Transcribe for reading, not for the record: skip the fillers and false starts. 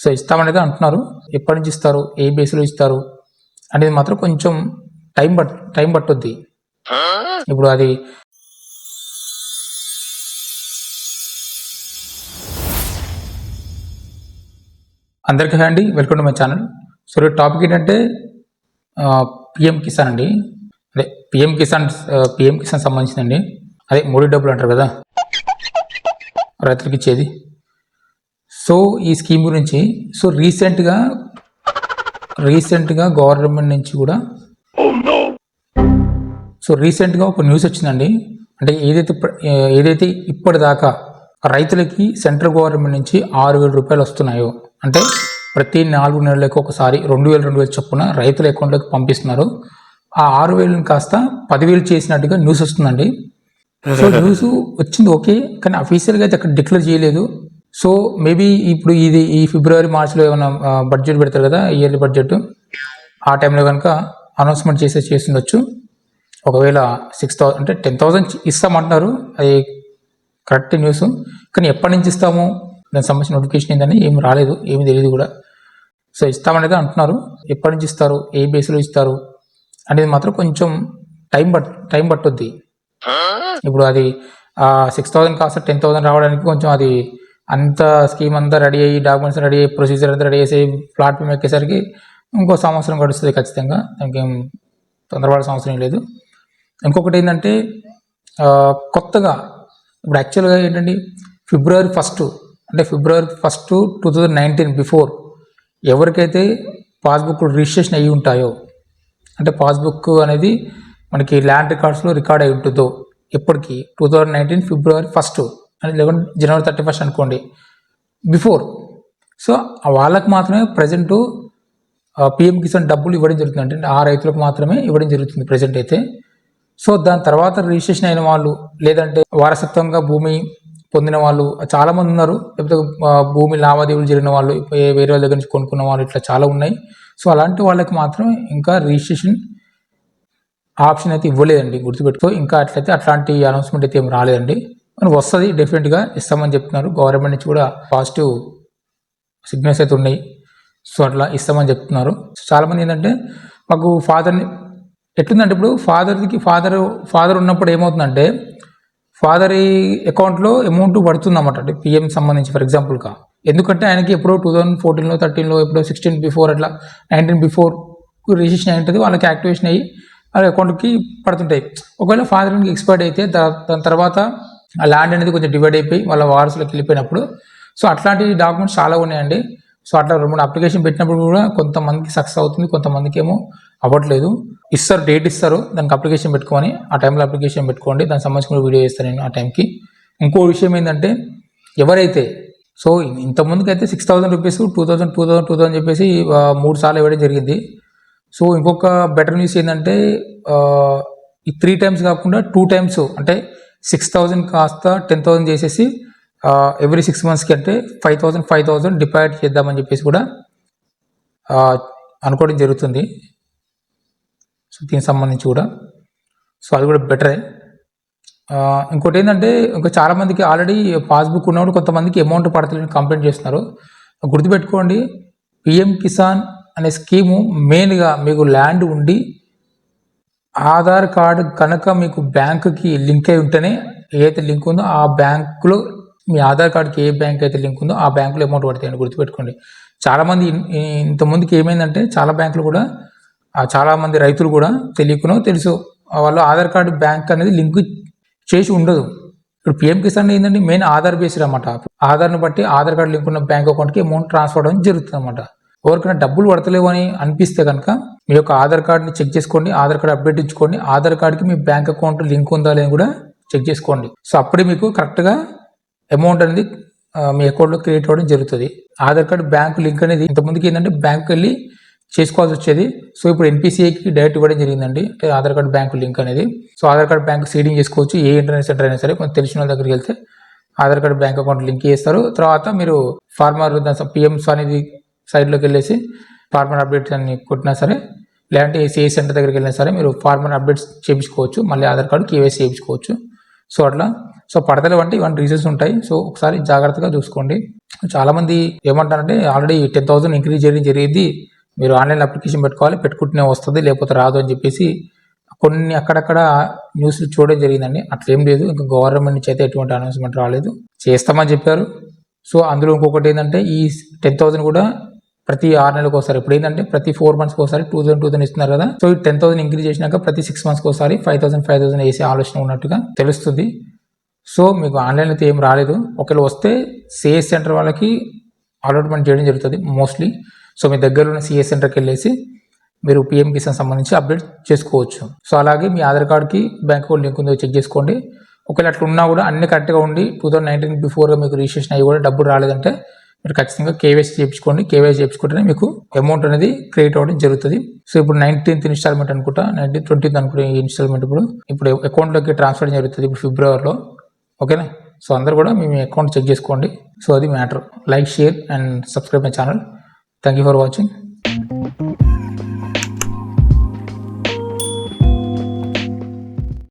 So ఇస్తామనేది అంటున్నారు. ఎప్పటి నుంచి ఇస్తారు, ఏ బేస్లో ఇస్తారు అనేది మాత్రం కొంచెం టైం పట్టుద్ది. ఇప్పుడు అది అందరికీ హాయ్ అండి, welcome to my channel. So topic ఏంటంటే పిఎం కిసాన్ అండి. అదే పిఎం కిసాన్ సంబంధించిందండి. అదే మోడీ డబ్బులు అంటారు కదా రైతులకు ఇచ్చేది. సో ఈ స్కీమ్ గురించి రీసెంట్గా గవర్నమెంట్ నుంచి కూడా రీసెంట్గా ఒక న్యూస్ వచ్చిందండి. అంటే ఏదైతే ఇప్పటిదాకా రైతులకి సెంట్రల్ గవర్నమెంట్ నుంచి 6,000 రూపాయలు వస్తున్నాయో, అంటే ప్రతి 4 నెలలకు ఒకసారి 2,000 చొప్పున రైతుల అకౌంట్లోకి పంపిస్తున్నారు. ఆ 6,000 కాస్త 10,000 చేసినట్టుగా న్యూస్ వస్తుందండి. సో న్యూస్ వచ్చింది ఓకే, కానీ అఫీషియల్గా అయితే అక్కడ డిక్లేర్ చేయలేదు. సో మేబీ ఇప్పుడు ఈ ఫిబ్రవరి మార్చిలో ఏమైనా బడ్జెట్ పెడతారు కదా, ఇయర్లీ బడ్జెట్, ఆ టైంలో కనుక అనౌన్స్మెంట్ చేస్తుండొచ్చు. ఒకవేళ 6,000 అంటే 10,000 ఇస్తామంటున్నారు, అది కరెక్ట్ న్యూస్. కానీ ఎప్పటి నుంచి ఇస్తాము, దానికి సంబంధించిన నోటిఫికేషన్ ఏంటని ఏమి రాలేదు, ఏమి తెలియదు కూడా. సో ఇస్తామనేది అంటున్నారు. ఎప్పటి నుంచి ఇస్తారు, ఏ బేస్లో ఇస్తారు అనేది మాత్రం కొంచెం టైం పట్టుద్ది. ఇప్పుడు అది 6,000 కాస్త 10,000 రావడానికి కొంచెం అది అంత స్కీమ్ అంతా రెడీ అయ్యి, డాక్యుమెంట్స్ రెడీ అయ్యి, ప్రొసీజర్ అంతా రెడీ చేసి ప్లాట్ఫామ్ ఎక్కేసరికి ఇంకో సంవత్సరం గడుస్తుంది ఖచ్చితంగా. దానికి ఏం తొందరపడే సంవత్సరం లేదు. ఇంకొకటి ఏంటంటే కొత్తగా ఇప్పుడు యాక్చువల్గా ఏంటంటే ఫిబ్రవరి 1, 2019 బిఫోర్ ఎవరికైతే పాస్బుక్ రిజిస్ట్రేషన్ అయ్యి ఉంటాయో, అంటే పాస్బుక్ అనేది మనకి ల్యాండ్ రికార్డ్స్లో రికార్డ్ అయి ఉంటుందో ఎప్పటికీ 2019 ఫిబ్రవరి 1 అని, 11 జనవరి 31 అనుకోండి, బిఫోర్. సో వాళ్ళకి మాత్రమే ప్రజెంట్ పిఎం కిసాన్ డబ్బులు ఇవ్వడం జరుగుతుంది. అంటే ఆ రైతులకు మాత్రమే ఇవ్వడం జరుగుతుంది ప్రజెంట్ అయితే. సో దాని తర్వాత రిజిస్ట్రేషన్ అయిన వాళ్ళు, లేదంటే వారసత్వంగా భూమి పొందిన వాళ్ళు చాలామంది ఉన్నారు, లేకపోతే భూమి లావాదేవీలు జరిగిన వాళ్ళు, వేరే వాళ్ళ దగ్గర నుంచి కొనుక్కున్న వాళ్ళు, ఇట్లా చాలా ఉన్నాయి. సో అలాంటి వాళ్ళకి మాత్రం ఇంకా రిజిస్ట్రేషన్ ఆప్షన్ అయితే ఇవ్వలేదండి, గుర్తుపెట్టుకో. ఇంకా అట్లాంటి అనౌన్స్మెంట్ అయితే ఏం రాలేదండి. మనకు వస్తుంది, డెఫినెట్గా ఇస్తామని చెప్తున్నారు. గవర్నమెంట్ నుంచి కూడా పాజిటివ్ సిగ్నల్స్ అయితే ఉన్నాయి. సో అట్లా ఇస్తామని చెప్తున్నారు. సో చాలామంది ఏంటంటే మాకు ఫాదర్ని ఎట్లుందంటే, ఇప్పుడు ఫాదర్ ఉన్నప్పుడు ఏమవుతుందంటే ఫాదర్ అకౌంట్లో అమౌంట్ పడుతుంది అన్నమాట, అంటే పిఎం సంబంధించి ఫర్ ఎగ్జాంపుల్గా. ఎందుకంటే ఆయనకి ఎప్పుడో 2014లో 13లో ఎప్పుడో 16 బిఫోర్ అట్లా 19 బిఫోర్ రిజిస్ట్రేషన్ అయి ఉంటుంది, వాళ్ళకి యాక్టివేషన్ అయ్యి వాళ్ళ అకౌంట్కి పడుతుంటాయి. ఒకవేళ ఫాదర్కి ఎక్స్పైర్డ్ అయితే దాని తర్వాత ఆ ల్యాండ్ అనేది కొంచెం డివైడ్ అయిపోయి వాళ్ళ వారసులకు వెళ్ళిపోయినప్పుడు, సో అట్లాంటి డాక్యుమెంట్స్ చాలా ఉన్నాయండి. సో అట్లా 2-3 అప్లికేషన్ పెట్టినప్పుడు కూడా కొంతమందికి సక్సెస్ అవుతుంది, కొంతమందికి ఏమో అవ్వట్లేదు. డేట్ ఇస్తారు, దానికి అప్లికేషన్ పెట్టుకొని ఆ టైంలో అప్లికేషన్ పెట్టుకోండి. దానికి సంబంధించిన వీడియో చేస్తాను నేను ఆ టైంకి. ఇంకో విషయం ఏంటంటే, ఎవరైతే సో ఇంతకుముందుకు అయితే 6,000 రూపీస్ 2,000 చెప్పేసి 3 సార్లు ఇవ్వడం జరిగింది. సో ఇంకొక బెటర్ న్యూస్ ఏంటంటే, ఈ 3 టైమ్స్ కాకుండా 2 టైమ్స్, అంటే 6,000 కాస్త 10,000 చేసేసి ఎవ్రీ 6 మంత్స్కి అంటే 5,000 డిపాజిట్ చేద్దామని చెప్పేసి కూడా అనుకోవడం జరుగుతుంది. సో దీనికి సంబంధించి కూడా సో అది కూడా బెటరే. ఇంకోటి ఏంటంటే, ఇంకా చాలామందికి ఆల్రెడీ పాస్బుక్ ఉన్నప్పుడు కొంతమందికి అమౌంట్ పడతలేని కంప్లైంట్ చేస్తున్నారు. గుర్తుపెట్టుకోండి, పిఎం కిసాన్ అనే స్కీము మెయిన్గా మీకు ల్యాండ్ ఉండి ఆధార్ కార్డు కనుక మీకు బ్యాంకుకి లింక్ అయి ఉంటేనే, ఏదైతే లింక్ ఉందో ఆ బ్యాంకులో, మీ ఆధార్ కార్డుకి ఏ బ్యాంక్ అయితే లింక్ ఉందో ఆ బ్యాంకులో అమౌంట్ పడతాయండి, గుర్తుపెట్టుకోండి. చాలామంది ఇంతకుముందుకి ఏమైందంటే, చాలా బ్యాంకులు కూడా చాలామంది రైతులు కూడా తెలియకునో తెలుసు వాళ్ళు ఆధార్ కార్డు బ్యాంక్ అనేది లింక్ చేసి ఉండదు. ఇప్పుడు పిఎం కిసాన్ ఏంటంటే మెయిన్ ఆధార్ బేస్డ్ అనమాట. ఆధార్ని బట్టి ఆధార్ కార్డు లింక్ ఉన్న బ్యాంక్ అకౌంట్కి అమౌంట్ ట్రాన్స్ఫర్ అవ్వడం జరుగుతుంది అనమాట. ఎవరికైనా డబ్బులు పడతలేవు అని అనిపిస్తే కనుక మీ యొక్క ఆధార్ కార్డుని చెక్ చేసుకోండి, ఆధార్ కార్డు అప్డేట్ ఇచ్చుకోండి, ఆధార్ కార్డుకి మీ బ్యాంక్ అకౌంట్ లింక్ ఉందా లేని కూడా చెక్ చేసుకోండి. సో అప్పుడే మీకు కరెక్ట్గా అమౌంట్ అనేది మీ అకౌంట్లో క్రియేట్ అవ్వడం జరుగుతుంది. ఆధార్ కార్డు బ్యాంకు లింక్ అనేది ఇంతకుముందుకి ఏంటంటే బ్యాంకుకి వెళ్ళి చేసుకోవాల్సి వచ్చేది. సో ఇప్పుడు ఎన్పిసిఐకి డైరెక్ట్ ఇవ్వడం జరిగిందండి, అంటే ఆధార్ కార్డు బ్యాంకు లింక్ అనేది. So Aadhaar card bank seeding చేసుకోవచ్చు, ఏ ఇంటర్నెట్ సెంటర్ అయినా సరే. కొంచెం తెలిసిన వాళ్ళ దగ్గరికి వెళ్తే Aadhaar card bank account link చేస్తారు. తర్వాత మీరు ఫార్మర్ పిఎంస్ అనేది సైట్లోకి వెళ్ళేసి ఫార్మర్ అప్డేట్స్ అని కొట్టినా సరే, లేదంటే సిఐ సెంటర్ దగ్గరికి వెళ్ళినా సరే మీరు ఫార్మర్ అప్డేట్స్ చేయించుకోవచ్చు, మళ్ళీ ఆధార్ కార్డు కేవైసీ చేయించుకోవచ్చు. సో అట్లా సో పడతలేవు అంటే ఇవన్నీ రీజన్స్ ఉంటాయి. సో ఒకసారి జాగ్రత్తగా చూసుకోండి. చాలామంది ఏమంటారంటే ఆల్రెడీ 10,000 ఇంక్రీజ్ చేయడం జరిగింది, మీరు ఆన్లైన్ అప్లికేషన్ పెట్టుకోవాలి, పెట్టుకుంటూనే వస్తుంది లేకపోతే రాదు అని చెప్పేసి కొన్ని అక్కడక్కడ న్యూస్లు చూడడం జరిగిందండి. అట్లేం లేదు, ఇంకా గవర్నమెంట్ నుంచి అయితే ఎటువంటి అనౌన్స్మెంట్ రాలేదు, చేస్తామని చెప్పారు. సో అందులో ఇంకొకటి ఏంటంటే ఈ 10,000 కూడా ప్రతి 6 నెలలకు ఒకసారి, ఇప్పుడు ఏంటంటే ప్రతి 4 మంత్స్కి ఒకసారి 2,000 ఇస్తున్నారు కదా. సో ఈ 10,000 ఇంక్రీజ్ చేసినాక ప్రతి 6 మంత్స్కి ఒకసారి 5,000 వేసే ఆలోచన ఉన్నట్టుగా తెలుస్తుంది. సో మీకు ఆన్లైన్ అయితే ఏం రాలేదు. ఒకవేళ వస్తే సిఎస్ సెంటర్ వాళ్ళకి అలాట్మెంట్ చేయడం జరుగుతుంది మోస్ట్లీ. సో మీ దగ్గర ఉన్న సిఎస్ సెంటర్కి వెళ్ళేసి మీరు పిఎం కిసాన్ సంబంధించి అప్డేట్ చేసుకోవచ్చు. సో అలాగే మీ ఆధార్ కార్డ్కి బ్యాంక్ అకౌంట్ లింక్ ఉందో చెక్ చేసుకోండి. ఒకవేళ అట్లా ఉన్నా కూడా అన్ని కరెక్ట్గా ఉండి 2019 బిఫోర్గా మీకు రిజిస్ట్రేషన్ అయ్యి కూడా డబ్బులు రాలేదంటే మీరు ఖచ్చితంగా కేవైసీ చేయించుకోండి. కేవైసీ చేయించుకుంటేనే మీకు అమౌంట్ అనేది క్రియేట్ అవ్వడం జరుగుతుంది. సో ఇప్పుడు 19th ఇన్స్టాల్మెంట్ అనుకుంటా, 20th అనుకుంటే ఈ ఇన్స్టాల్మెంట్ ఇప్పుడు అకౌంట్లోకి ట్రాన్స్ఫర్ జరుగుతుంది ఇప్పుడు ఫిబ్రవరిలో. ఓకేనా? సో అందరూ కూడా మీ అకౌంట్ చెక్ చేసుకోండి. సో అది matter. Like, share and subscribe my channel. Thank you for watching.